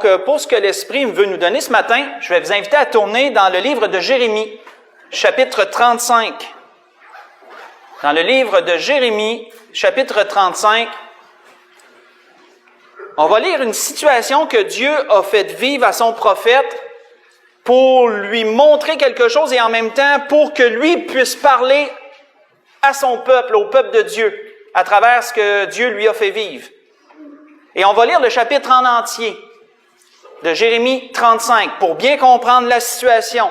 Donc, pour ce que l'Esprit veut nous donner ce matin, je vais vous inviter à tourner dans le livre de Jérémie, chapitre 35. Dans le livre de Jérémie, chapitre 35, on va lire une situation que Dieu a fait vivre à son prophète pour lui montrer quelque chose et en même temps pour que lui puisse parler à son peuple, au peuple de Dieu, à travers ce que Dieu lui a fait vivre. Et on va lire le chapitre en entier de Jérémie 35 pour bien comprendre la situation.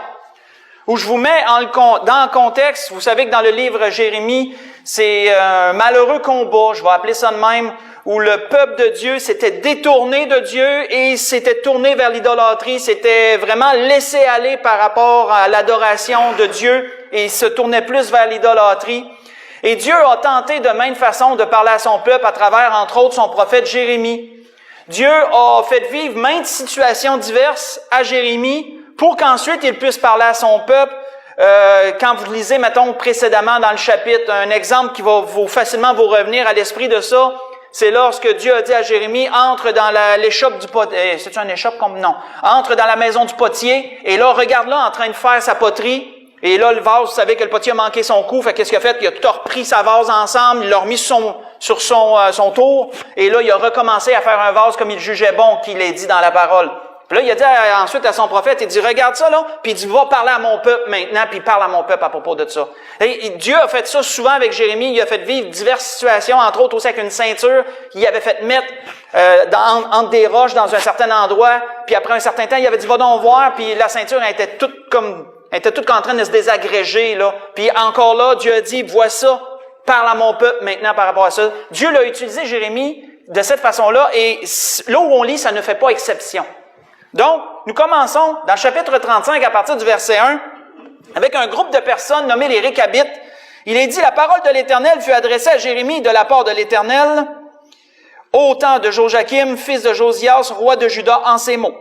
Où je vous mets dans le contexte, vous savez que dans le livre Jérémie, c'est un malheureux combat, je vais appeler ça de même, où le peuple de Dieu s'était détourné de Dieu et s'était tourné vers l'idolâtrie, s'était vraiment laissé aller par rapport à l'adoration de Dieu et se tournait plus vers l'idolâtrie. Et Dieu a tenté de maintes façons de parler à son peuple à travers, entre autres, son prophète Jérémie. Dieu a fait vivre maintes situations diverses à Jérémie pour qu'ensuite il puisse parler à son peuple. Quand vous lisez, mettons, précédemment dans le chapitre, un exemple qui va facilement vous revenir à l'esprit de ça, c'est lorsque Dieu a dit à Jérémie, entre dans l'échoppe du potier. C'est-tu un échoppe comme non? Entre dans la maison du potier, et là, regarde-là en train de faire sa poterie. Et là, le vase, vous savez que le potier a manqué son coup, fait qu'est-ce qu'il a fait? Il a tout repris sa vase ensemble, il l'a remis sur son tour, et là, il a recommencé à faire un vase comme il jugeait bon, qu'il ait dit dans la parole. Puis là, il a dit ensuite à son prophète, il dit, regarde ça là, puis il dit, va parler à mon peuple maintenant, puis il parle à mon peuple à propos de ça. Et Dieu a fait ça souvent avec Jérémie, il a fait vivre diverses situations, entre autres aussi avec une ceinture qu'il avait fait mettre entre des roches dans un certain endroit, puis après un certain temps, il avait dit, va donc voir, puis la ceinture elle était toute en train de se désagréger, là. Puis encore là, Dieu a dit, vois ça, parle à mon peuple maintenant par rapport à ça. Dieu l'a utilisé, Jérémie, de cette façon-là, et là où on lit, ça ne fait pas exception. Donc, nous commençons dans le chapitre 35, à partir du verset 1, avec un groupe de personnes nommées les Récabites. Il est dit, la parole de l'Éternel fut adressée à Jérémie de la part de l'Éternel au temps de Joachim, fils de Josias, roi de Juda, en ces mots.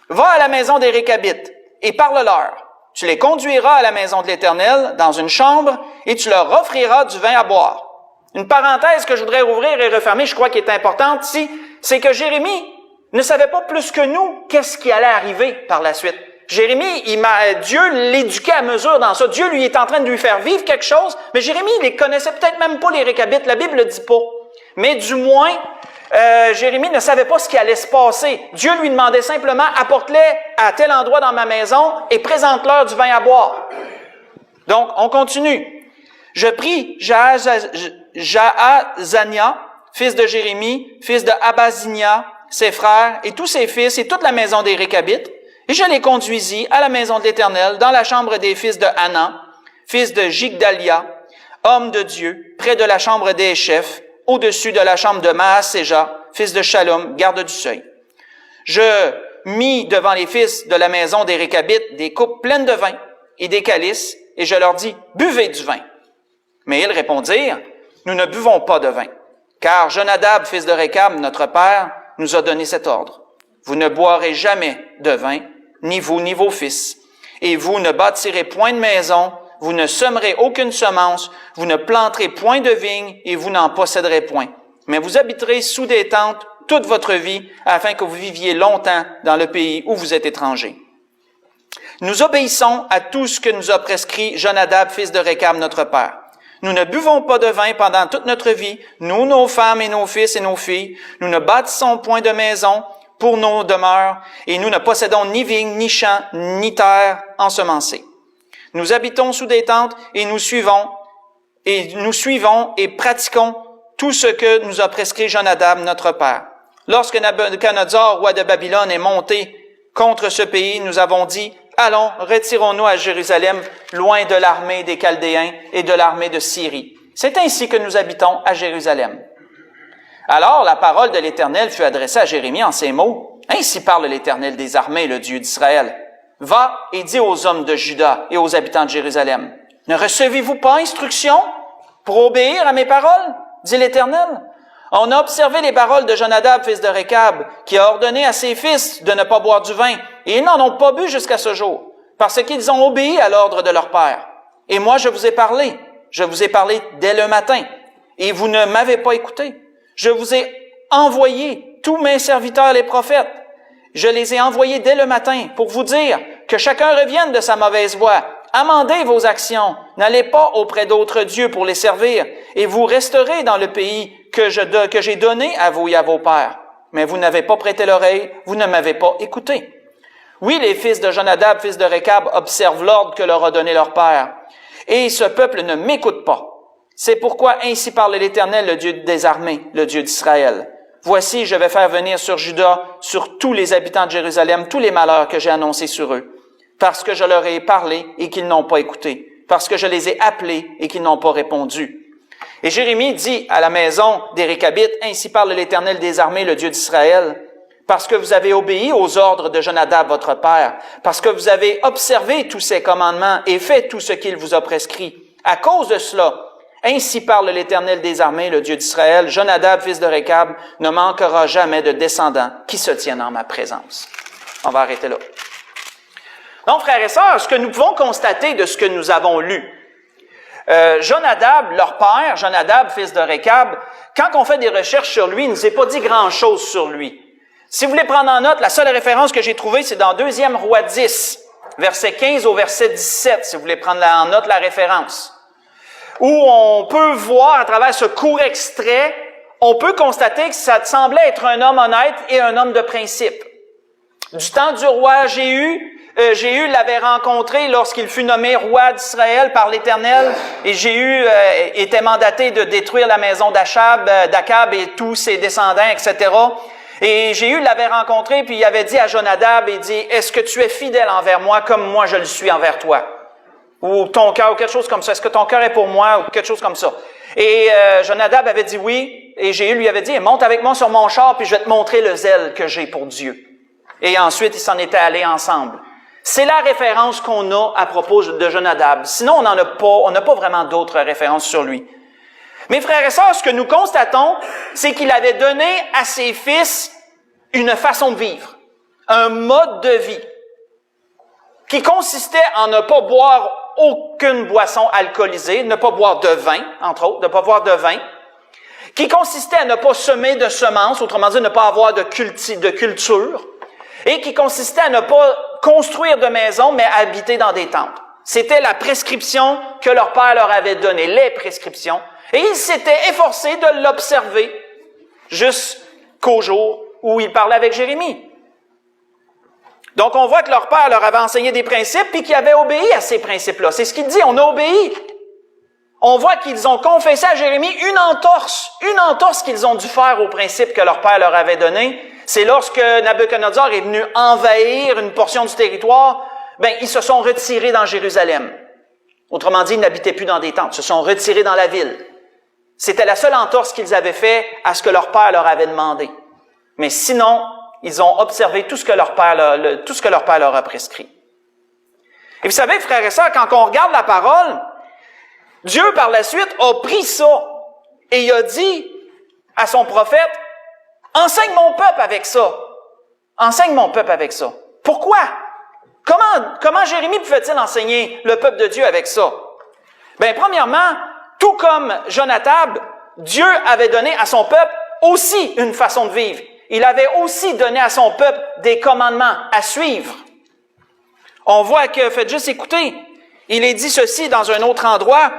Va à la maison des Récabites et parle-leur. Tu les conduiras à la maison de l'Éternel, dans une chambre, et tu leur offriras du vin à boire. Une parenthèse que je voudrais ouvrir et refermer, je crois qui est importante ici, c'est que Jérémie ne savait pas plus que nous qu'est-ce qui allait arriver par la suite. Jérémie, Dieu l'éduquait à mesure dans ça. Dieu lui est en train de lui faire vivre quelque chose, mais Jérémie, il les connaissait peut-être même pas, les Récabites, la Bible le dit pas. Mais du moins, Jérémie ne savait pas ce qui allait se passer. Dieu lui demandait simplement, apporte-les à tel endroit dans ma maison et présente-leur du vin à boire. Donc, on continue. Je pris Jaazania, fils de Jérémie, fils de Abazinia, ses frères et tous ses fils et toute la maison des Récabites, et je les conduisis à la maison de l'Éternel, dans la chambre des fils de Hanan, fils de Jigdalia, homme de Dieu, près de la chambre des chefs, au-dessus de la chambre de Maaséja, fils de Shallum, garde du seuil. Je mis devant les fils de la maison des Récabites des coupes pleines de vin et des calices, et je leur dis, buvez du vin. Mais ils répondirent, nous ne buvons pas de vin, car Jonadab, fils de Récab, notre père, nous a donné cet ordre. Vous ne boirez jamais de vin, ni vous, ni vos fils, et vous ne bâtirez point de maison, vous ne semerez aucune semence, vous ne planterez point de vigne, et vous n'en posséderez point. Mais vous habiterez sous des tentes toute votre vie, afin que vous viviez longtemps dans le pays où vous êtes étrangers. Nous obéissons à tout ce que nous a prescrit Jonadab, fils de Récab, notre père. Nous ne buvons pas de vin pendant toute notre vie, nous, nos femmes et nos fils et nos filles. Nous ne bâtissons point de maison pour nos demeures, et nous ne possédons ni vignes, ni champs, ni terre ensemencée. Nous habitons sous des tentes, et nous suivons et pratiquons tout ce que nous a prescrit Jonadab, notre père. Lorsque Nabuchodonosor, roi de Babylone, est monté contre ce pays, nous avons dit, allons, retirons-nous à Jérusalem, loin de l'armée des Chaldéens et de l'armée de Syrie. C'est ainsi que nous habitons à Jérusalem. Alors la parole de l'Éternel fut adressée à Jérémie en ces mots. Ainsi parle l'Éternel des armées, le Dieu d'Israël. Va et dis aux hommes de Juda et aux habitants de Jérusalem. Ne recevez-vous pas instruction pour obéir à mes paroles, dit l'Éternel? On a observé les paroles de Jonadab, fils de Récab, qui a ordonné à ses fils de ne pas boire du vin, et ils n'en ont pas bu jusqu'à ce jour, parce qu'ils ont obéi à l'ordre de leur père. Et moi, je vous ai parlé dès le matin, et vous ne m'avez pas écouté. Je vous ai envoyé tous mes serviteurs les prophètes, Je les ai envoyés dès le matin pour vous dire que chacun revienne de sa mauvaise voie. Amendez vos actions. N'allez pas auprès d'autres dieux pour les servir, et vous resterez dans le pays que j'ai donné à vous et à vos pères. Mais vous n'avez pas prêté l'oreille, vous ne m'avez pas écouté. Oui, les fils de Jonadab, fils de Récab, observent l'ordre que leur a donné leur père. Et ce peuple ne m'écoute pas. C'est pourquoi ainsi parle l'Éternel, le Dieu des armées, le Dieu d'Israël. Voici, je vais faire venir sur Juda, sur tous les habitants de Jérusalem, tous les malheurs que j'ai annoncés sur eux. Parce que je leur ai parlé et qu'ils n'ont pas écouté. Parce que je les ai appelés et qu'ils n'ont pas répondu. Et Jérémie dit à la maison des Récabites, ainsi parle l'Éternel des armées, le Dieu d'Israël, parce que vous avez obéi aux ordres de Jonadab, votre père, parce que vous avez observé tous ses commandements et fait tout ce qu'il vous a prescrit. À cause de cela, ainsi parle l'Éternel des armées, le Dieu d'Israël, Jonadab, fils de Récab, ne manquera jamais de descendants qui se tiennent en ma présence. On va arrêter là. Donc, frères et sœurs, ce que nous pouvons constater de ce que nous avons lu, Jonadab, leur père, Jonadab, fils de Récab, quand on fait des recherches sur lui, il ne nous est pas dit grand-chose sur lui. Si vous voulez prendre en note, la seule référence que j'ai trouvée, c'est dans 2 Rois 10, verset 15 au verset 17, si vous voulez prendre en note la référence, où on peut voir à travers ce court extrait, on peut constater que ça semblait être un homme honnête et un homme de principe. Du temps du roi Jéhu l'avait rencontré lorsqu'il fut nommé roi d'Israël par l'Éternel, et Jéhu était mandaté de détruire la maison d'Akab et tous ses descendants, etc. Et Jéhu l'avait rencontré, puis il avait dit à Jonadab, il dit, « Est-ce que tu es fidèle envers moi comme moi je le suis envers toi? » Ou ton cœur, ou quelque chose comme ça. « Est-ce que ton cœur est pour moi? » Ou quelque chose comme ça. Et Jonadab avait dit oui, et Jéhu lui avait dit, « Monte avec moi sur mon char, puis je vais te montrer le zèle que j'ai pour Dieu. » Et ensuite, ils s'en étaient allés ensemble. C'est la référence qu'on a à propos de Jonadab. Sinon, on n'a pas vraiment d'autres références sur lui. Mes frères et sœurs, ce que nous constatons, c'est qu'il avait donné à ses fils une façon de vivre, un mode de vie, qui consistait en ne pas boire aucune boisson alcoolisée, ne pas boire de vin, entre autres, ne pas boire de vin, qui consistait à ne pas semer de semences, autrement dit, ne pas avoir de culture, et qui consistait à ne pas construire de maisons, mais à habiter dans des tentes. C'était la prescription que leur père leur avait donnée, les prescriptions, et ils s'étaient efforcés de l'observer jusqu'au jour où ils parlaient avec Jérémie. Donc, on voit que leur père leur avait enseigné des principes puis qu'ils avaient obéi à ces principes-là. C'est ce qu'il dit, on a obéi. On voit qu'ils ont confessé à Jérémie une entorse qu'ils ont dû faire aux principes que leur père leur avait donnés. C'est lorsque Nabuchodonosor est venu envahir une portion du territoire, ils se sont retirés dans Jérusalem. Autrement dit, ils n'habitaient plus dans des tentes, se sont retirés dans la ville. C'était la seule entorse qu'ils avaient fait à ce que leur père leur avait demandé. Mais sinon, ils ont observé tout ce que leur père leur a prescrit. Et vous savez, frères et sœurs, quand on regarde la parole, Dieu, par la suite, a pris ça et il a dit à son prophète, « Enseigne mon peuple avec ça. Enseigne mon peuple avec ça. » Pourquoi? Comment Jérémie pouvait-il enseigner le peuple de Dieu avec ça? Premièrement, tout comme Jonadab, Dieu avait donné à son peuple aussi une façon de vivre. Il avait aussi donné à son peuple des commandements à suivre. On voit que, faites juste écouter, il est dit ceci dans un autre endroit.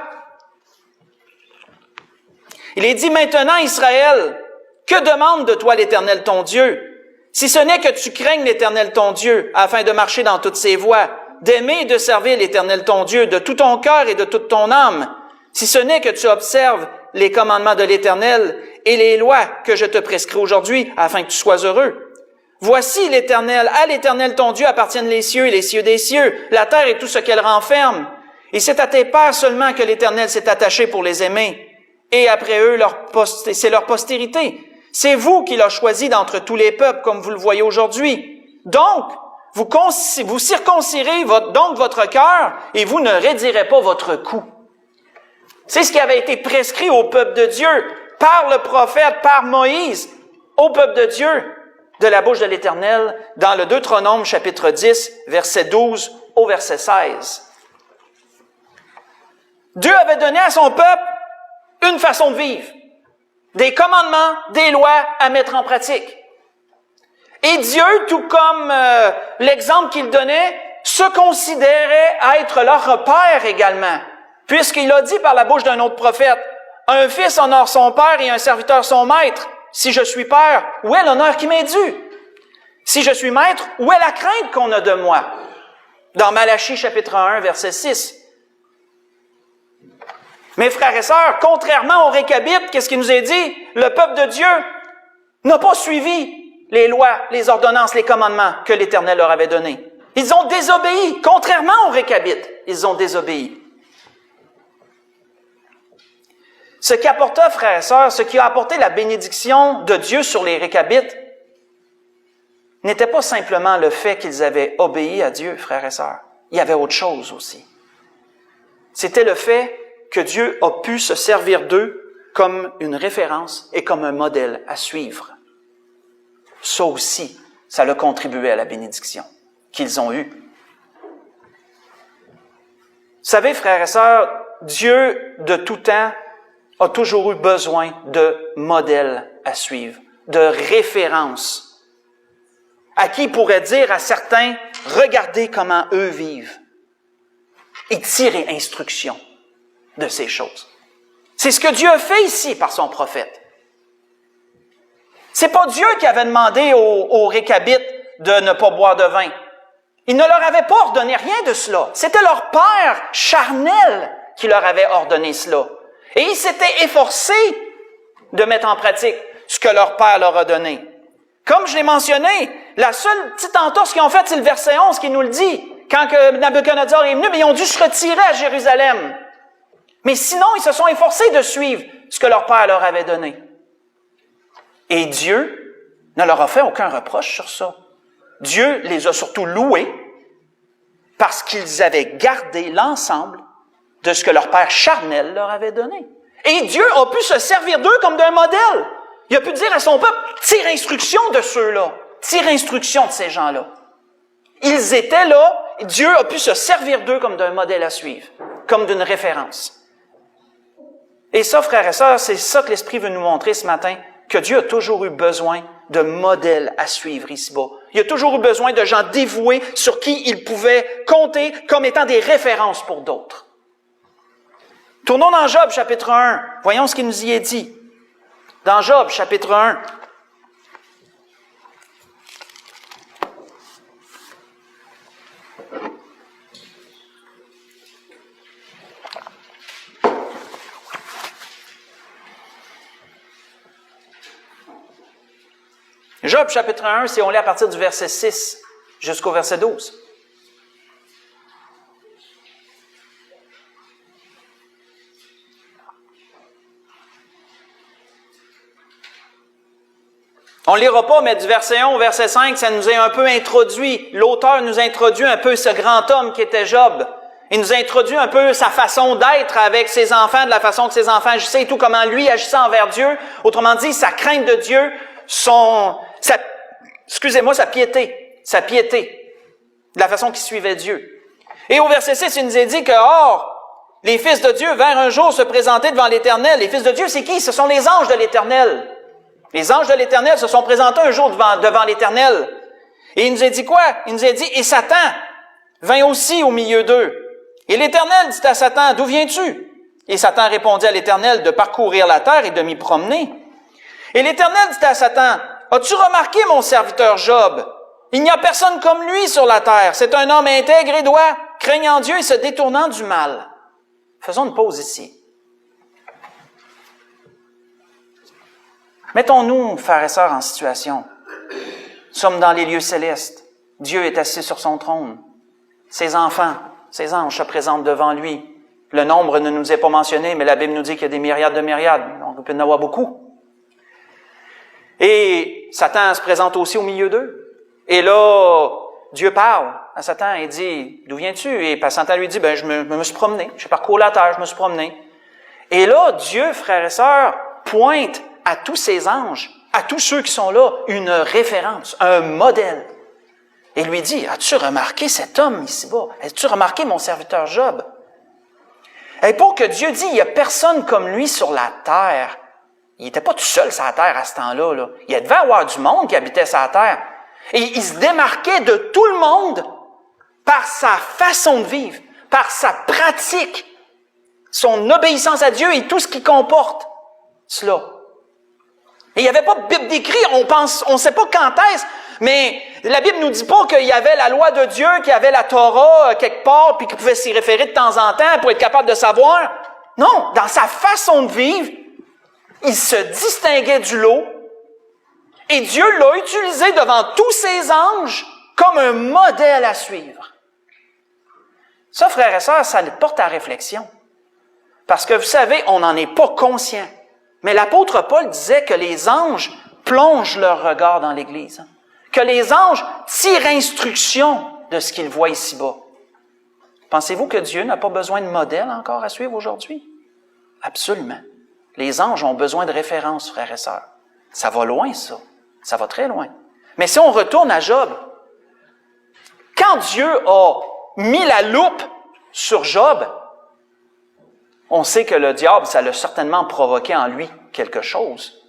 Il est dit, « Maintenant, Israël, que demande de toi l'Éternel ton Dieu? Si ce n'est que tu craignes l'Éternel ton Dieu, afin de marcher dans toutes ses voies, d'aimer et de servir l'Éternel ton Dieu de tout ton cœur et de toute ton âme, si ce n'est que tu observes les commandements de l'Éternel et les lois que je te prescris aujourd'hui, afin que tu sois heureux. Voici l'Éternel, à l'Éternel ton Dieu appartiennent les cieux et les cieux des cieux, la terre et tout ce qu'elle renferme. Et c'est à tes pères seulement que l'Éternel s'est attaché pour les aimer. Et après eux, c'est leur postérité. C'est vous qui l'avez choisi d'entre tous les peuples, comme vous le voyez aujourd'hui. Donc, vous circoncirez donc votre cœur et vous ne raidirez pas votre cou. C'est ce qui avait été prescrit au peuple de Dieu par le prophète, par Moïse, au peuple de Dieu, de la bouche de l'Éternel, dans le Deutéronome chapitre 10, verset 12 au verset 16. Dieu avait donné à son peuple une façon de vivre, des commandements, des lois à mettre en pratique. Et Dieu, tout comme l'exemple qu'il donnait, se considérait être leur père également, puisqu'il a dit par la bouche d'un autre prophète, « Un fils honore son père et un serviteur son maître. Si je suis père, où est l'honneur qui m'est dû? Si je suis maître, où est la crainte qu'on a de moi? » Dans Malachie chapitre 1, verset 6. Mes frères et sœurs, contrairement aux Récabites, qu'est-ce qu'il nous est dit? Le peuple de Dieu n'a pas suivi les lois, les ordonnances, les commandements que l'Éternel leur avait donnés. Ils ont désobéi, contrairement aux Récabites. Ils ont désobéi. Ce qui apporta, frères et sœurs, ce qui a apporté la bénédiction de Dieu sur les Récabites, n'était pas simplement le fait qu'ils avaient obéi à Dieu, frères et sœurs. Il y avait autre chose aussi. C'était le fait que Dieu a pu se servir d'eux comme une référence et comme un modèle à suivre. Ça aussi, ça a contribué à la bénédiction qu'ils ont eue. Vous savez, frères et sœurs, Dieu, de tout temps, a toujours eu besoin de modèles à suivre, de références, à qui il pourrait dire à certains, regardez comment eux vivent, et tirer instruction de ces choses. C'est ce que Dieu a fait ici par son prophète. C'est pas Dieu qui avait demandé aux Récabites de ne pas boire de vin. Il ne leur avait pas ordonné rien de cela. C'était leur père charnel qui leur avait ordonné cela. Et ils s'étaient efforcés de mettre en pratique ce que leur père leur a donné. Comme je l'ai mentionné, la seule petite entorse qu'ils ont faite, c'est le verset 11 qui nous le dit. Quand que Nabuchodonosor est venu, mais ils ont dû se retirer à Jérusalem. Mais sinon, ils se sont efforcés de suivre ce que leur père leur avait donné. Et Dieu ne leur a fait aucun reproche sur ça. Dieu les a surtout loués parce qu'ils avaient gardé l'ensemble de ce que leur père charnel leur avait donné. Et Dieu a pu se servir d'eux comme d'un modèle. Il a pu dire à son peuple, tire instruction de ceux-là, tire instruction de ces gens-là. Ils étaient là, et Dieu a pu se servir d'eux comme d'un modèle à suivre, comme d'une référence. Et ça, frères et sœurs, c'est ça que l'Esprit veut nous montrer ce matin, que Dieu a toujours eu besoin de modèles à suivre ici-bas. Il a toujours eu besoin de gens dévoués sur qui il pouvait compter comme étant des références pour d'autres. Tournons dans Job, chapitre 1. Voyons ce qu'il nous y est dit. Dans Job, chapitre 1. Job, chapitre 1, si on lit à partir du verset 6 jusqu'au verset 12. On ne lira pas, mais du verset 1 au verset 5, ça nous est un peu introduit. L'auteur nous introduit un peu ce grand homme qui était Job. Il nous introduit un peu sa façon d'être avec ses enfants, de la façon que ses enfants agissaient et tout, comment lui agissait envers Dieu. Autrement dit, sa crainte de Dieu, sa piété, de la façon qu'il suivait Dieu. Et au verset 6, il nous est dit que, or, les fils de Dieu vinrent un jour se présenter devant l'Éternel. Les fils de Dieu, c'est qui? Ce sont les anges de l'Éternel. Les anges de l'Éternel se sont présentés un jour devant l'Éternel. Et il nous a dit quoi? Il nous a dit, et Satan vint aussi au milieu d'eux. Et l'Éternel dit à Satan, d'où viens-tu? Et Satan répondit à l'Éternel, de parcourir la terre et de m'y promener. Et l'Éternel dit à Satan, as-tu remarqué mon serviteur Job? Il n'y a personne comme lui sur la terre. C'est un homme intègre et droit, craignant Dieu et se détournant du mal. Faisons une pause ici. Mettons-nous, frères et sœurs, en situation. Nous sommes dans les lieux célestes. Dieu est assis sur son trône. Ses enfants, ses anges se présentent devant lui. Le nombre ne nous est pas mentionné, mais la Bible nous dit qu'il y a des myriades de myriades. Donc, on peut en avoir beaucoup. Et Satan se présente aussi au milieu d'eux. Et là, Dieu parle à Satan et dit, d'où viens-tu? Et Satan lui dit, je me suis promené. J'ai parcouru la terre, je me suis promené. Et là, Dieu, frères et sœurs, pointe à tous ces anges, à tous ceux qui sont là, une référence, un modèle. Et lui dit, as-tu remarqué cet homme ici-bas? As-tu remarqué mon serviteur Job? Et pour que Dieu dise, il n'y a personne comme lui sur la terre. Il n'était pas tout seul sur la terre à ce temps-là. Là. Il devait y avoir du monde qui habitait sur la terre. Et il se démarquait de tout le monde par sa façon de vivre, par sa pratique, son obéissance à Dieu et tout ce qui comporte cela. Et il n'y avait pas de Bible d'écrit, on ne sait pas quand est-ce, mais la Bible nous dit pas qu'il y avait la loi de Dieu, qu'il y avait la Torah quelque part, puis qu'il pouvait s'y référer de temps en temps pour être capable de savoir. Non, dans sa façon de vivre, il se distinguait du lot, et Dieu l'a utilisé devant tous ses anges comme un modèle à suivre. Ça, frères et sœurs, ça porte à réflexion. Parce que vous savez, on n'en est pas conscient. Mais l'apôtre Paul disait que les anges plongent leur regard dans l'Église. Que les anges tirent instruction de ce qu'ils voient ici-bas. Pensez-vous que Dieu n'a pas besoin de modèle encore à suivre aujourd'hui? Absolument. Les anges ont besoin de références, frères et sœurs. Ça va loin, ça. Ça va très loin. Mais si on retourne à Job, quand Dieu a mis la loupe sur Job, on sait que le diable, ça l'a certainement provoqué en lui quelque chose.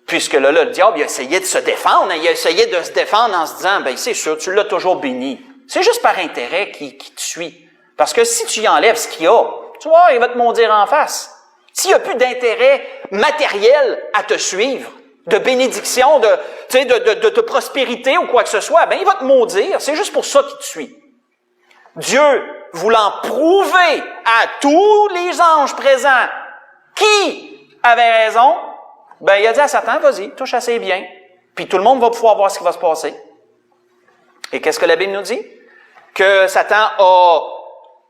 Puisque là, le diable, il a essayé de se défendre, il a essayé de se défendre en se disant, ben c'est sûr, tu l'as toujours béni. C'est juste par intérêt qu'il te suit. Parce que si tu y enlèves ce qu'il a, tu vois, il va te maudire en face. S'il n'y a plus d'intérêt matériel à te suivre, de bénédiction, de prospérité ou quoi que ce soit, ben il va te maudire. C'est juste pour ça qu'il te suit. Dieu, voulant prouver à tous les anges présents qui avait raison, ben il a dit à Satan, vas-y, touche assez bien, puis tout le monde va pouvoir voir ce qui va se passer. Et qu'est-ce que la Bible nous dit? Que Satan a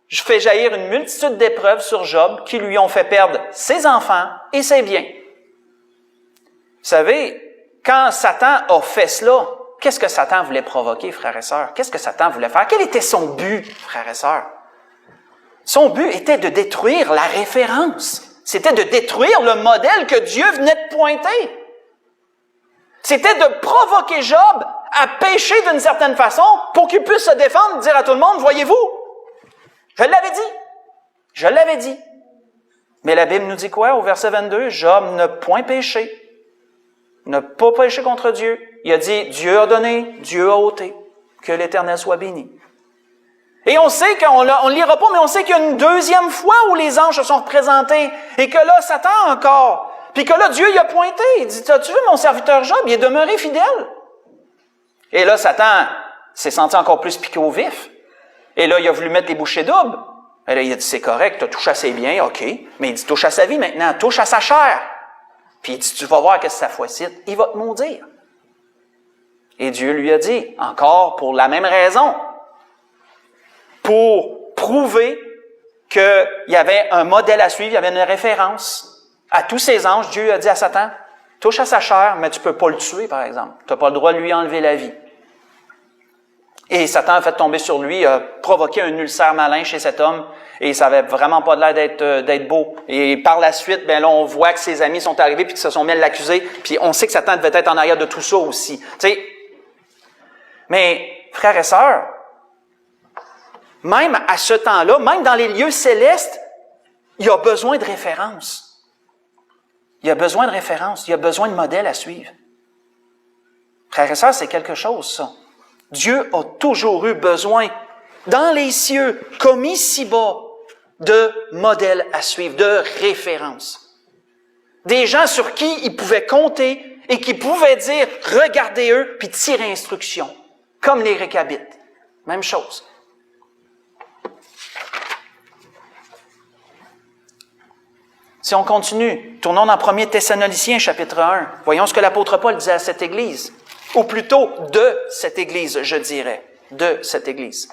fait jaillir une multitude d'épreuves sur Job qui lui ont fait perdre ses enfants et ses biens. Vous savez, quand Satan a fait cela, qu'est-ce que Satan voulait provoquer, frères et sœurs? Qu'est-ce que Satan voulait faire? Quel était son but, frères et sœurs? Son but était de détruire la référence. C'était de détruire le modèle que Dieu venait de pointer. C'était de provoquer Job à pécher d'une certaine façon pour qu'il puisse se défendre et dire à tout le monde, voyez-vous, je l'avais dit. Je l'avais dit. Mais la Bible nous dit quoi au verset 22? Job n'a point péché. N'a pas péché contre Dieu. Il a dit, Dieu a donné, Dieu a ôté. Que l'Éternel soit béni. Et on sait qu'on ne lira pas, mais on sait qu'il y a une deuxième fois où les anges se sont représentés. Et que là, Satan encore. Puis que là, Dieu y a pointé. Il dit, as-tu vu mon serviteur Job? Il est demeuré fidèle. Et là, Satan s'est senti encore plus piqué au vif. Et là, il a voulu mettre les bouchées doubles. Et là, il a dit, c'est correct, tu as touché à ses biens, OK. Mais il dit, touche à sa vie maintenant, touche à sa chair. Puis il dit, tu vas voir qu'est-ce que ça foicite. Il va te maudire. Et Dieu lui a dit, encore pour la même raison, pour prouver qu'il y avait un modèle à suivre, il y avait une référence. À tous ces anges, Dieu a dit à Satan, touche à sa chair, mais tu peux pas le tuer, par exemple. Tu n'as pas le droit de lui enlever la vie. Et Satan a fait tomber sur lui, a provoqué un ulcère malin chez cet homme, et ça avait vraiment pas l'air d'être beau. Et par la suite, ben là, on voit que ses amis sont arrivés puis qu'ils se sont mis à l'accuser, puis on sait que Satan devait être en arrière de tout ça aussi. Tu sais. Mais, frères et sœurs, même à ce temps-là, même dans les lieux célestes, il y a besoin de références. Il y a besoin de références, il y a besoin de modèles à suivre. Frères et sœurs, c'est quelque chose, ça. Dieu a toujours eu besoin, dans les cieux comme ici-bas, de modèles à suivre, de références. Des gens sur qui il pouvait compter et qui pouvaient dire « Regardez eux » puis tirer instruction, comme les Récabites. Même chose. Si on continue, tournons dans 1 Thessaloniciens, chapitre 1. Voyons ce que l'apôtre Paul disait à cette Église. Ou plutôt, de cette Église, je dirais. De cette Église.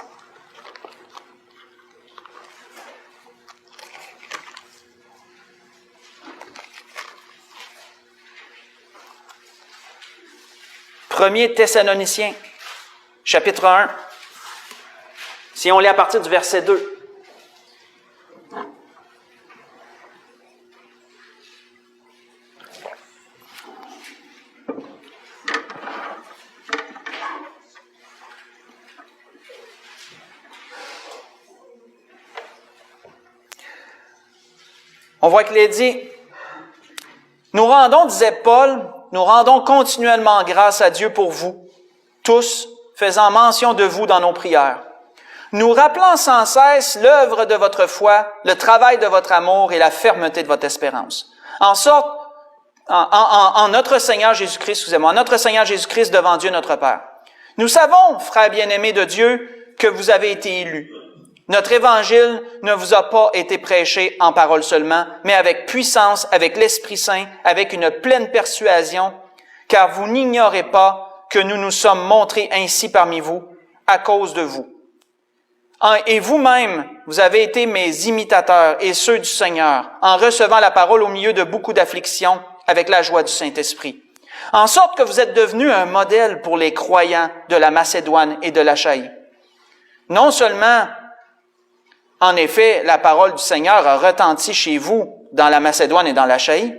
Premier Thessaloniciens, chapitre 1. Si on lit à partir du verset 2. On voit qu'il est dit, « Nous rendons, disait Paul, nous rendons continuellement grâce à Dieu pour vous, tous, faisant mention de vous dans nos prières, nous rappelant sans cesse l'œuvre de votre foi, le travail de votre amour et la fermeté de votre espérance. En sorte, en notre Seigneur Jésus-Christ, en notre Seigneur Jésus-Christ devant Dieu notre Père. Nous savons, frères bien-aimés de Dieu, que vous avez été élus. Notre évangile ne vous a pas été prêché en parole seulement, mais avec puissance, avec l'Esprit Saint, avec une pleine persuasion, car vous n'ignorez pas que nous nous sommes montrés ainsi parmi vous, à cause de vous. Et vous-même, vous avez été mes imitateurs et ceux du Seigneur, en recevant la parole au milieu de beaucoup d'afflictions, avec la joie du Saint-Esprit. En sorte que vous êtes devenus un modèle pour les croyants de la Macédoine et de l'Achaïe. Non seulement, en effet, la parole du Seigneur a retenti chez vous dans la Macédoine et dans l'Achaïe,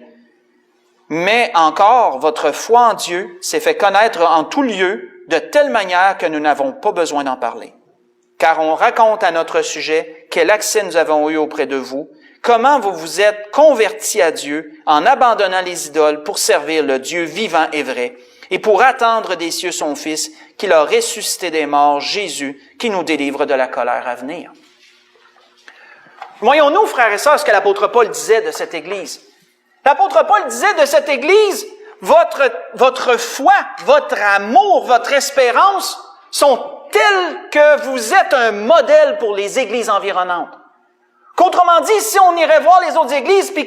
mais encore, votre foi en Dieu s'est fait connaître en tout lieu de telle manière que nous n'avons pas besoin d'en parler. Car on raconte à notre sujet quel accès nous avons eu auprès de vous, comment vous vous êtes convertis à Dieu en abandonnant les idoles pour servir le Dieu vivant et vrai, et pour attendre des cieux son Fils, qu'il a ressuscité des morts, Jésus, qui nous délivre de la colère à venir. Voyons-nous, frères et sœurs, ce que l'apôtre Paul disait de cette Église. L'apôtre Paul disait de cette Église, votre foi, votre amour, votre espérance sont tels que vous êtes un modèle pour les églises environnantes. Qu'autrement dit, si on irait voir les autres églises puis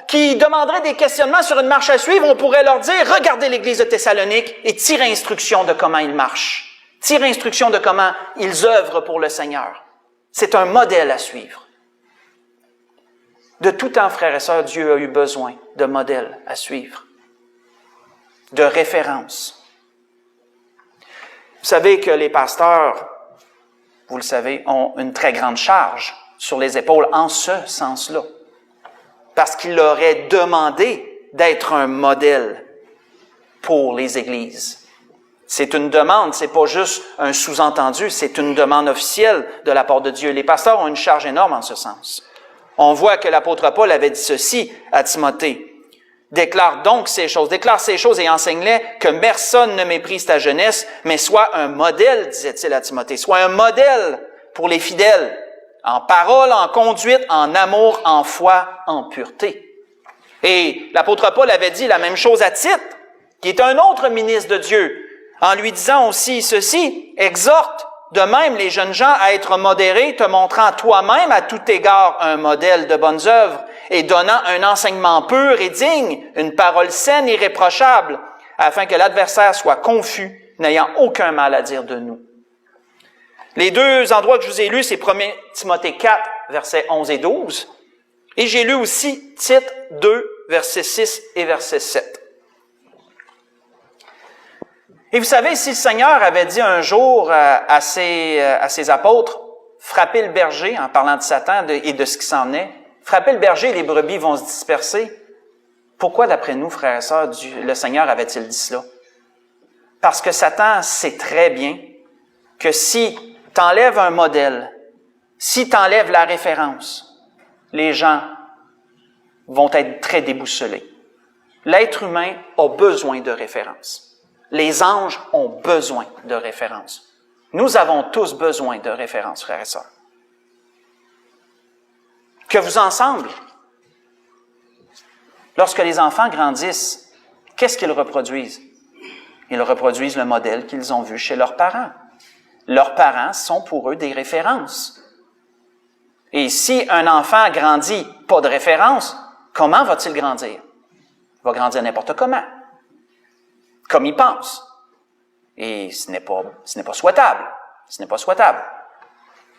qui demanderaient des questionnements sur une marche à suivre, on pourrait leur dire, regardez l'église de Thessalonique et tirez instruction de comment ils marchent. Tirez instruction de comment ils œuvrent pour le Seigneur. C'est un modèle à suivre. De tout temps, frères et sœurs, Dieu a eu besoin de modèles à suivre, de références. Vous savez que les pasteurs, vous le savez, ont une très grande charge sur les épaules en ce sens-là. Parce qu'il leur est demandé d'être un modèle pour les églises. C'est une demande, c'est pas juste un sous-entendu, c'est une demande officielle de la part de Dieu. Les pasteurs ont une charge énorme en ce sens. On voit que l'apôtre Paul avait dit ceci à Timothée. Déclare ces choses et enseigne-les, que personne ne méprise ta jeunesse, mais sois un modèle, disait-il à Timothée. Sois un modèle pour les fidèles, en parole, en conduite, en amour, en foi, en pureté. Et l'apôtre Paul avait dit la même chose à Tite, qui est un autre ministre de Dieu, en lui disant aussi ceci, exhorte de même les jeunes gens à être modérés, te montrant toi-même à tout égard un modèle de bonnes œuvres et donnant un enseignement pur et digne, une parole saine et irréprochable, afin que l'adversaire soit confus, n'ayant aucun mal à dire de nous. Les deux endroits que je vous ai lus, c'est 1 Timothée 4, versets 11 et 12, et j'ai lu aussi Tite 2, versets 6 et verset 7. Et vous savez, si le Seigneur avait dit un jour à ses apôtres, frappez le berger, en parlant de Satan et de ce qui s'en est, frappez le berger et les brebis vont se disperser. Pourquoi, d'après nous, frères et sœurs, le Seigneur avait-il dit cela? Parce que Satan sait très bien que si tu enlèves un modèle, si tu enlèves la référence, les gens vont être très déboussolés. L'être humain a besoin de référence. Les anges ont besoin de référence. Nous avons tous besoin de référence, frères et sœurs. Que vous ensemble, lorsque les enfants grandissent, qu'est-ce qu'ils reproduisent? Ils reproduisent le modèle qu'ils ont vu chez leurs parents. Leurs parents sont pour eux des références. Et si un enfant grandit pas de référence, comment va-t-il grandir? Il va grandir n'importe comment. Comme il pense. Et ce n'est pas souhaitable. Ce n'est pas souhaitable.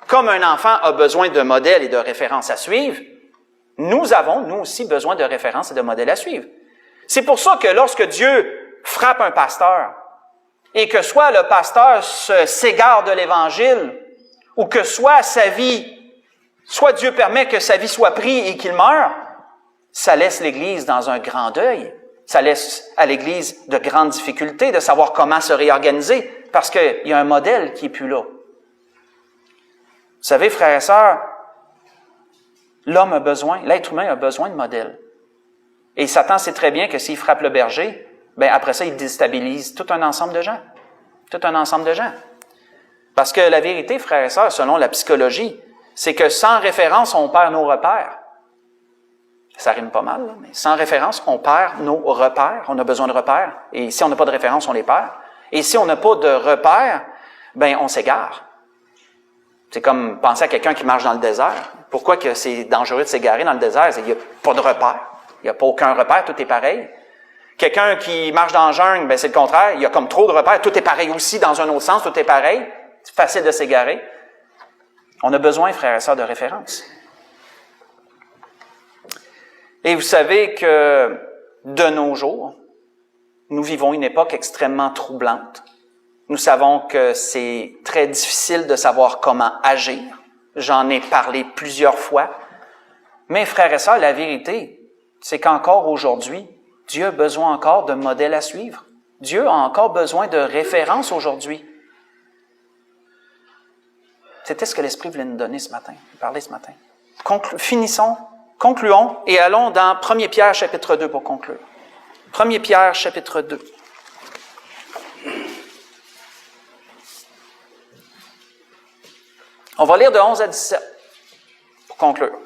Comme un enfant a besoin de modèles et de références à suivre, nous avons, nous aussi, besoin de références et de modèles à suivre. C'est pour ça que lorsque Dieu frappe un pasteur, et que soit le pasteur s'égare de l'Évangile, ou que soit Dieu permet que sa vie soit prise et qu'il meure, ça laisse l'Église dans un grand deuil. Ça laisse à l'Église de grandes difficultés de savoir comment se réorganiser, parce qu'il y a un modèle qui n'est plus là. Vous savez, frères et sœurs, l'être humain a besoin de modèles. Et Satan sait très bien que s'il frappe le berger, après ça, il déstabilise tout un ensemble de gens. Tout un ensemble de gens. Parce que la vérité, frères et sœurs, selon la psychologie, c'est que sans référence, on perd nos repères. Ça rime pas mal, là, mais sans référence, on perd nos repères. On a besoin de repères. Et si on n'a pas de référence, on les perd. Et si on n'a pas de repères, ben on s'égare. C'est comme penser à quelqu'un qui marche dans le désert. Pourquoi que c'est dangereux de s'égarer dans le désert? C'est qu'il n'y a pas de repères. Il n'y a pas aucun repère, tout est pareil. Quelqu'un qui marche dans la jungle, ben c'est le contraire. Il y a comme trop de repères, tout est pareil aussi dans un autre sens, tout est pareil. C'est facile de s'égarer. On a besoin, frères et sœurs, de références. Et vous savez que de nos jours, nous vivons une époque extrêmement troublante. Nous savons que c'est très difficile de savoir comment agir. J'en ai parlé plusieurs fois. Mais frères et sœurs, la vérité, c'est qu'encore aujourd'hui, Dieu a besoin encore de modèles à suivre. Dieu a encore besoin de références aujourd'hui. C'était ce que l'Esprit voulait nous donner ce matin, nous parler ce matin. Concluons et allons dans 1 Pierre chapitre 2 pour conclure. 1 Pierre chapitre 2. On va lire de 11 à 17 pour conclure.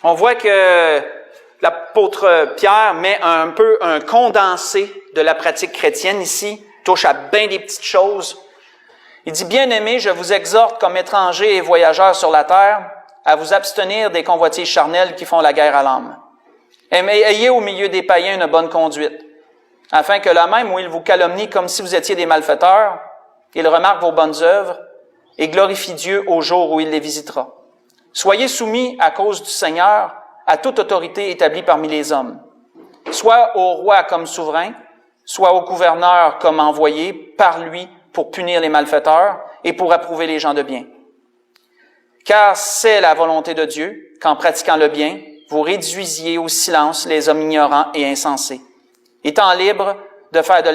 On voit que l'apôtre Pierre met un peu un condensé de la pratique chrétienne ici, touche à bien des petites choses. Il dit, « Bien-aimés, je vous exhorte comme étrangers et voyageurs sur la terre, à vous abstenir des convoitises charnelles qui font la guerre à l'âme. Ayez au milieu des païens une bonne conduite, afin que là même où ils vous calomnient comme si vous étiez des malfaiteurs, ils remarquent vos bonnes œuvres et glorifient Dieu au jour où il les visitera. Soyez soumis à cause du Seigneur à toute autorité établie parmi les hommes, soit au roi comme souverain, soit au gouverneur comme envoyé par lui pour punir les malfaiteurs et pour approuver les gens de bien. Car c'est la volonté de Dieu qu'en pratiquant le bien, vous réduisiez au silence les hommes ignorants et insensés, étant libres sans faire de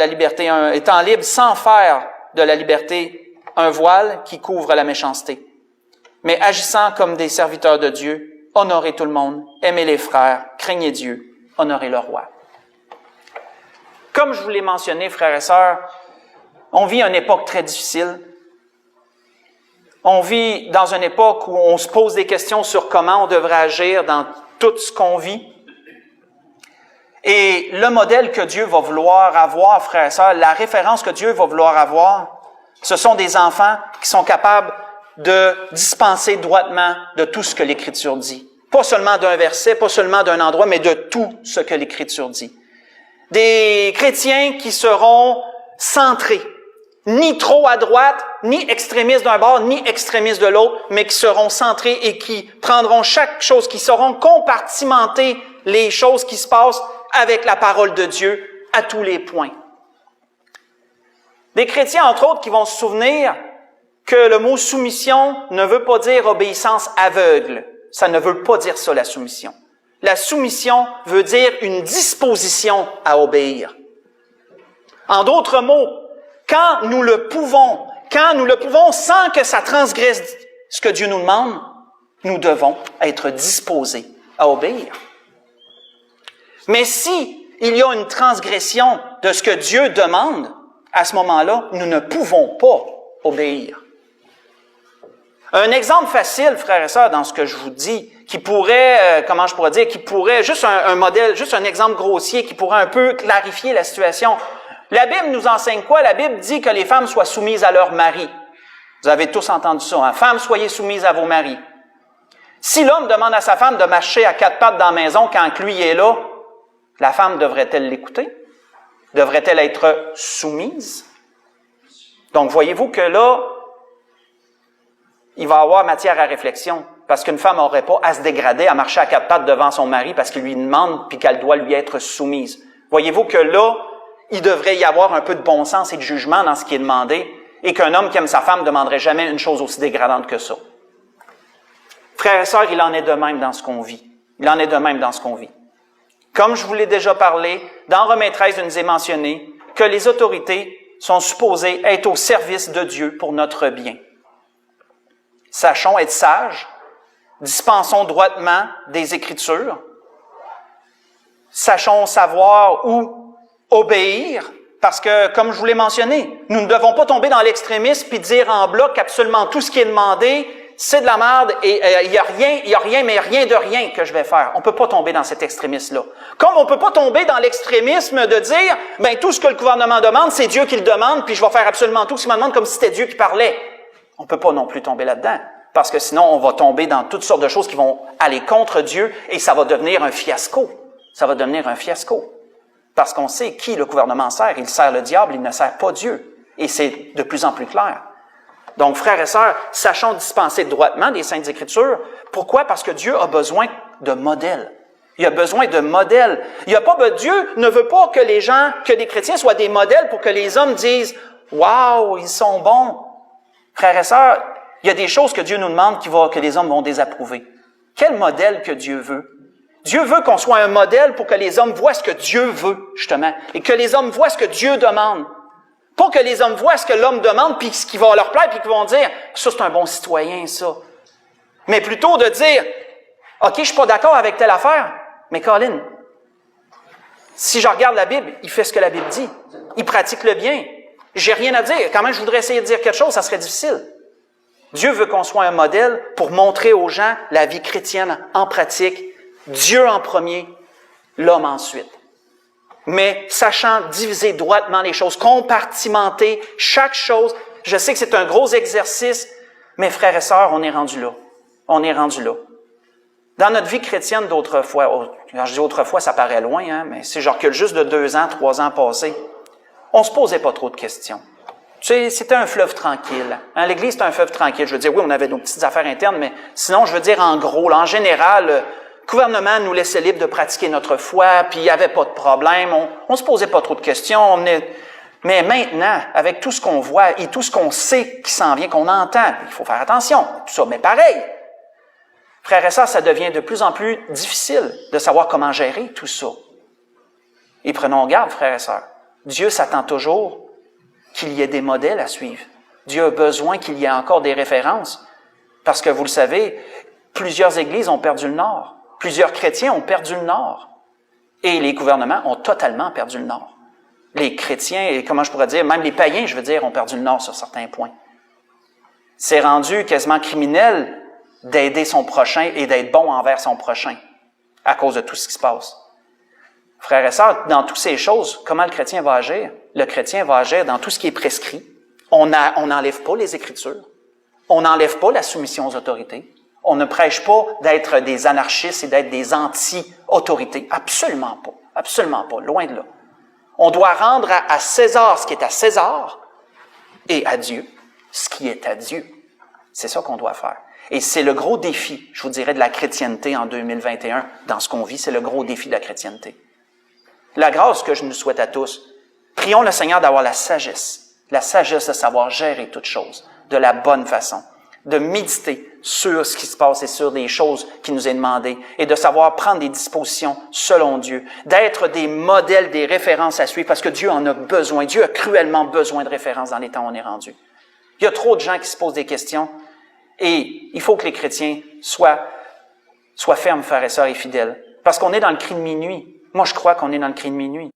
la liberté un voile qui couvre la méchanceté, mais agissant comme des serviteurs de Dieu, honorez tout le monde, aimez les frères, craignez Dieu, honorez le roi. Comme je vous l'ai mentionné, frères et sœurs, on vit une époque très difficile. On vit dans une époque où on se pose des questions sur comment on devrait agir dans tout ce qu'on vit. Et le modèle que Dieu va vouloir avoir, frères et sœurs, la référence que Dieu va vouloir avoir, ce sont des enfants qui sont capables de dispenser droitement de tout ce que l'Écriture dit. Pas seulement d'un verset, pas seulement d'un endroit, mais de tout ce que l'Écriture dit. Des chrétiens qui seront centrés, ni trop à droite, ni extrémistes d'un bord, ni extrémistes de l'autre, mais qui seront centrés et qui prendront chaque chose, qui sauront compartimenter les choses qui se passent avec la parole de Dieu à tous les points. Des chrétiens, entre autres, qui vont se souvenir que le mot soumission ne veut pas dire obéissance aveugle. Ça ne veut pas dire ça, la soumission. La soumission veut dire une disposition à obéir. En d'autres mots, quand nous le pouvons sans que ça transgresse ce que Dieu nous demande, nous devons être disposés à obéir. Mais si il y a une transgression de ce que Dieu demande, à ce moment-là, nous ne pouvons pas obéir. Un exemple facile, frères et sœurs, dans ce que je vous dis, qui pourrait, juste un modèle, juste un exemple grossier qui pourrait un peu clarifier la situation. La Bible nous enseigne quoi? La Bible dit que les femmes soient soumises à leur mari. Vous avez tous entendu ça, hein? Femmes, soyez soumises à vos maris. Si l'homme demande à sa femme de marcher à quatre pattes dans la maison quand lui est là, la femme devrait-elle l'écouter? Devrait-elle être soumise? Donc, voyez-vous que là, il va y avoir matière à réflexion, parce qu'une femme n'aurait pas à se dégrader, à marcher à quatre pattes devant son mari parce qu'il lui demande puis qu'elle doit lui être soumise. Voyez-vous que là, il devrait y avoir un peu de bon sens et de jugement dans ce qui est demandé, et qu'un homme qui aime sa femme ne demanderait jamais une chose aussi dégradante que ça. Frères et sœurs, il en est de même dans ce qu'on vit. Il en est de même dans ce qu'on vit. Comme je vous l'ai déjà parlé, dans Romains 13, je nous ai mentionné que les autorités sont supposées être au service de Dieu pour notre bien. Sachons être sages, dispensons droitement des Écritures, sachons savoir où obéir, parce que, comme je vous l'ai mentionné, nous ne devons pas tomber dans l'extrémisme puis dire en bloc qu'absolument tout ce qui est demandé, c'est de la merde et il y a rien, mais rien de rien que je vais faire. On peut pas tomber dans cet extrémisme-là. Comme on peut pas tomber dans l'extrémisme de dire, tout ce que le gouvernement demande, c'est Dieu qui le demande, puis je vais faire absolument tout ce qu'il me demande comme si c'était Dieu qui parlait. On peut pas non plus tomber là-dedans. Parce que sinon, on va tomber dans toutes sortes de choses qui vont aller contre Dieu et ça va devenir un fiasco. Ça va devenir un fiasco. Parce qu'on sait qui le gouvernement sert. Il sert le diable, il ne sert pas Dieu. Et c'est de plus en plus clair. Donc, frères et sœurs, sachons dispenser droitement des Saintes Écritures. Pourquoi? Parce que Dieu a besoin de modèles. Il a besoin de modèles. Dieu ne veut pas que les gens, que les chrétiens soient des modèles pour que les hommes disent « Wow, ils sont bons! » Frères et sœurs, il y a des choses que Dieu nous demande que les hommes vont désapprouver. Quel modèle que Dieu veut? Dieu veut qu'on soit un modèle pour que les hommes voient ce que Dieu veut, justement, et que les hommes voient ce que Dieu demande. Pas que les hommes voient ce que l'homme demande, puis ce qui va leur plaire, puis qu'ils vont dire « Ça, c'est un bon citoyen, ça. » Mais plutôt de dire « OK, je suis pas d'accord avec telle affaire, mais Colin, si je regarde la Bible, il fait ce que la Bible dit. Il pratique le bien. J'ai rien à dire. Quand même, je voudrais essayer de dire quelque chose, ça serait difficile. » Dieu veut qu'on soit un modèle pour montrer aux gens la vie chrétienne en pratique, Dieu en premier, l'homme ensuite. Mais sachant diviser droitement les choses, compartimenter chaque chose, je sais que c'est un gros exercice, mais frères et sœurs, on est rendu là. On est rendu là. Dans notre vie chrétienne d'autrefois, quand je dis autrefois, ça paraît loin, mais si je recule juste de 2 ans, 3 ans passés, on se posait pas trop de questions. Tu sais, c'était un fleuve tranquille. L'Église, c'était un fleuve tranquille. Je veux dire, oui, on avait nos petites affaires internes, mais sinon, je veux dire, en gros, en général, le gouvernement nous laissait libre de pratiquer notre foi, puis il n'y avait pas de problème. On se posait pas trop de questions. Mais maintenant, avec tout ce qu'on voit et tout ce qu'on sait qui s'en vient, qu'on entend, il faut faire attention, tout ça. Mais pareil, frères et sœurs, ça devient de plus en plus difficile de savoir comment gérer tout ça. Et prenons garde, frères et sœurs. Dieu s'attend toujours qu'il y ait des modèles à suivre. Dieu a besoin qu'il y ait encore des références. Parce que vous le savez, plusieurs églises ont perdu le nord. Plusieurs chrétiens ont perdu le nord. Et les gouvernements ont totalement perdu le nord. Les chrétiens, et comment je pourrais dire, même les païens, je veux dire, ont perdu le nord sur certains points. C'est rendu quasiment criminel d'aider son prochain et d'être bon envers son prochain à cause de tout ce qui se passe. Frères et sœurs, dans toutes ces choses, comment le chrétien va agir? Le chrétien va agir dans tout ce qui est prescrit. On n'enlève pas les Écritures. On n'enlève pas la soumission aux autorités. On ne prêche pas d'être des anarchistes et d'être des anti-autorités. Absolument pas. Absolument pas. Loin de là. On doit rendre à César ce qui est à César et à Dieu ce qui est à Dieu. C'est ça qu'on doit faire. Et c'est le gros défi, je vous dirais, de la chrétienté en 2021. Dans ce qu'on vit, c'est le gros défi de la chrétienté. La grâce que je nous souhaite à tous, prions le Seigneur d'avoir la sagesse de savoir gérer toutes choses de la bonne façon, de méditer sur ce qui se passe et sur des choses qui nous est demandées et de savoir prendre des dispositions selon Dieu, d'être des modèles, des références à suivre parce que Dieu en a besoin. Dieu a cruellement besoin de références dans les temps où on est rendu. Il y a trop de gens qui se posent des questions et il faut que les chrétiens soient fermes, frères et sœurs, et fidèles parce qu'on est dans le cri de minuit. Moi, je crois qu'on est dans le cri de minuit.